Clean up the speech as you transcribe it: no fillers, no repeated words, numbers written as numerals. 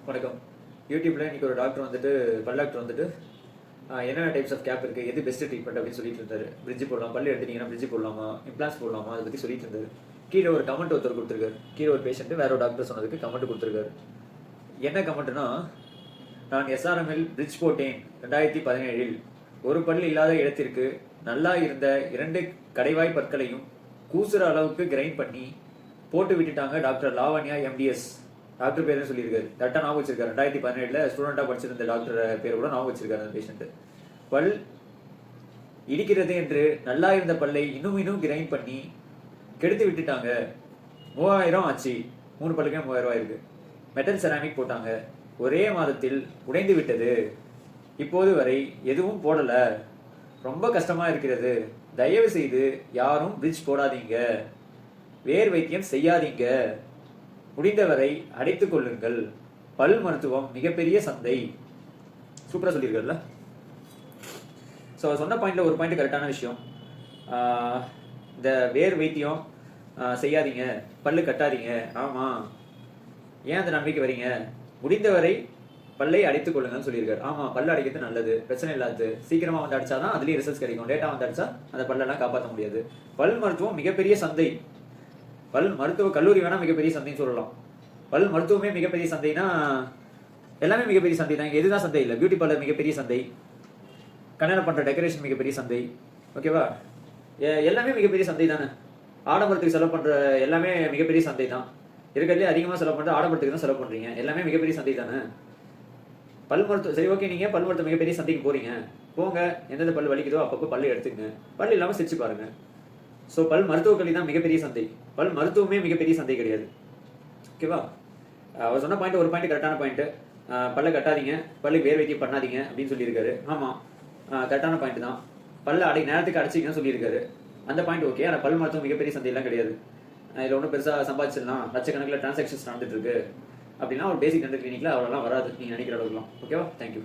வணக்கம். யூடியூப்ல இன்னைக்கு ஒரு டாக்டர் வந்துட்டு பல் டாக்டர் வந்துட்டு என்னென்ன டைப்ஸ் ஆஃப் கேப் இருக்குது, எது பெஸ்ட் ட்ரீட்மெண்ட் அப்படின்னு சொல்லிட்டு இருந்தாரு. பிரிட்ஜ் போடலாம், பல் எடுத்துட்டீங்கன்னா பிரிட்ஜ் போடலாமா, இம்ப்ளான்ஸ் போடலாமா, அதை பற்றி சொல்லிட்டு இருந்தாரு. கீழே ஒரு கமெண்ட் ஒருத்தர் கொடுத்துருக்காரு. கீழே ஒரு பேஷண்ட் வேற ஒரு டாக்டர் சொன்னதுக்கு கமெண்ட் கொடுத்துருக்காரு. என்ன கமெண்ட்னா, நான் எஸ்ஆர்எம்எல் பிரிட்ஜ் போட்டேன் 2017. ஒரு பல் இல்லாத இடத்திற்கு நல்லா இருந்த 2 கடைவாய் பற்களையும் கூசுற அளவுக்கு கிரைண்ட் பண்ணி போட்டு விட்டுட்டாங்க டாக்டர் லாவண்யா எம்டிஎஸ். டாக்டர் பேர் சொல்லியிருக்காரு, கரெக்டாக ஞாபகம் வச்சிருக்காரு. 2017 ஸ்டூடெண்டாக படிச்சிருந்த டாக்டர் பேர் கூட ஞாபகம் வச்சிருக்காரு அந்த பேஷண்ட். பல் இடிக்கிறது என்று நல்லா இருந்த பல்லை இன்னும் கிரைண்ட் பண்ணி கெடுத்து விட்டுட்டாங்க. 3000 ஆச்சு. 3 பல்லுக்கே 3000 ரூபாய் இருக்கு. மெட்டல் செராமிக் போட்டாங்க, ஒரே மாதத்தில் உடைந்து விட்டது. இப்போது வரை எதுவும் போடல. ரொம்ப கஷ்டமா இருக்கிறது. தயவு செய்து யாரும் பிரிட்ஜ் போடாதீங்க, வேர் வைத்தியம் செய்யாதீங்க, முடிந்தவரை அடைத்துக் கொள்ளுங்கள். பல் மருத்துவம் மிகப்பெரிய சந்தை. சூப்பரா சொல்லியிருக்காருல்ல. ஸோ சொன்ன பாயிண்ட்ல ஒரு பாயிண்ட் கரெக்டான விஷயம். இந்த வேர் வைத்தியம் செய்யாதீங்க, பல்லு கட்டாதீங்க. ஆமா, ஏன் அந்த நம்பிக்கை வரீங்க? முடிந்தவரை பல்லை அடைத்துக் கொள்ளுங்கன்னு சொல்லியிருக்காரு. ஆமா, பல்ல அடைக்கிறது நல்லது, பிரச்சனை இல்லாது. சீக்கிரமா வந்து அடிச்சாதான் அதுலயும் ரிசல்ட்ஸ் கிடைக்கும். லேட்டா வந்து அடிச்சா அந்த பல்லெல்லாம் காப்பாற்ற முடியாது. பல் மருத்துவம் மிகப்பெரிய சந்தை. பல் மருத்துவ கல்லூரி வேணா மிகப்பெரிய சந்தைன்னு சொல்லலாம். பல் மருத்துவமே மிகப்பெரிய சந்தைனா எல்லாமே மிகப்பெரிய சந்தை தான். எதுதான் சந்தை இல்லை? பியூட்டி பார்லர் மிகப்பெரிய சந்தை, கல்யாணம் பண்ற டெக்கரேஷன் மிகப்பெரிய சந்தை. ஓகேவா? எல்லாமே மிகப்பெரிய சந்தை தானே. ஆடம்பரத்துக்கு செலவு பண்ற எல்லாமே மிகப்பெரிய சந்தை தான். இருக்கிறதுலே அதிகமாக செலவு பண்ற ஆடம்பரத்துக்கு தான் செலவு பண்றீங்க. எல்லாமே மிகப்பெரிய சந்தை தானே. பல் மருத்துவம் சரி, ஓகே, நீங்க பல் மருத்துவம் மிகப்பெரிய சந்தைக்கு போறீங்க, போங்க. எந்தெந்த பல் வலிக்குதோ அப்பப்போ பல்லு எடுத்துங்க. பல் இல்லாமல் சிரிச்சு பாருங்க. ஸோ பல் மருத்துவ கல்வி தான் மிகப்பெரிய சந்தை. பல் மருத்துவமே மிகப்பெரிய சந்தை கிடையாது. ஓகேவா? அவர் சொன்ன பாயிண்ட் ஒரு பாயிண்ட் கரெக்டான பாயிண்ட். பல்ல கட்டாதீங்க, பல்லுக்கு வேர் வைத்தியம் பண்ணாதீங்க அப்படின்னு சொல்லியிருக்காரு. ஆமாம், கரெக்டான பாயிண்ட் தான். பல்ல நேரத்துக்கு அடைச்சிங்கன்னு சொல்லியிருக்காரு. அந்த பாயிண்ட் ஓகே. ஆனால் பல் மருத்துவம் மிகப்பெரிய சந்தையெல்லாம் கிடையாது. இதில் ஒன்றும் பெருசாக சம்பாதிச்சிடலாம், லட்சக்கணக்கில் டிரான்சாக்ஷன்ஸ் நடந்துட்டு இருக்கு அப்படின்னா ஒரு பேசிக் டென்டல் கிளினிக்ல அவ்வளோலாம் வராது நீங்கள் நினைக்கிற அளவுக்குலாம். ஓகேவா? தேங்க்யூ.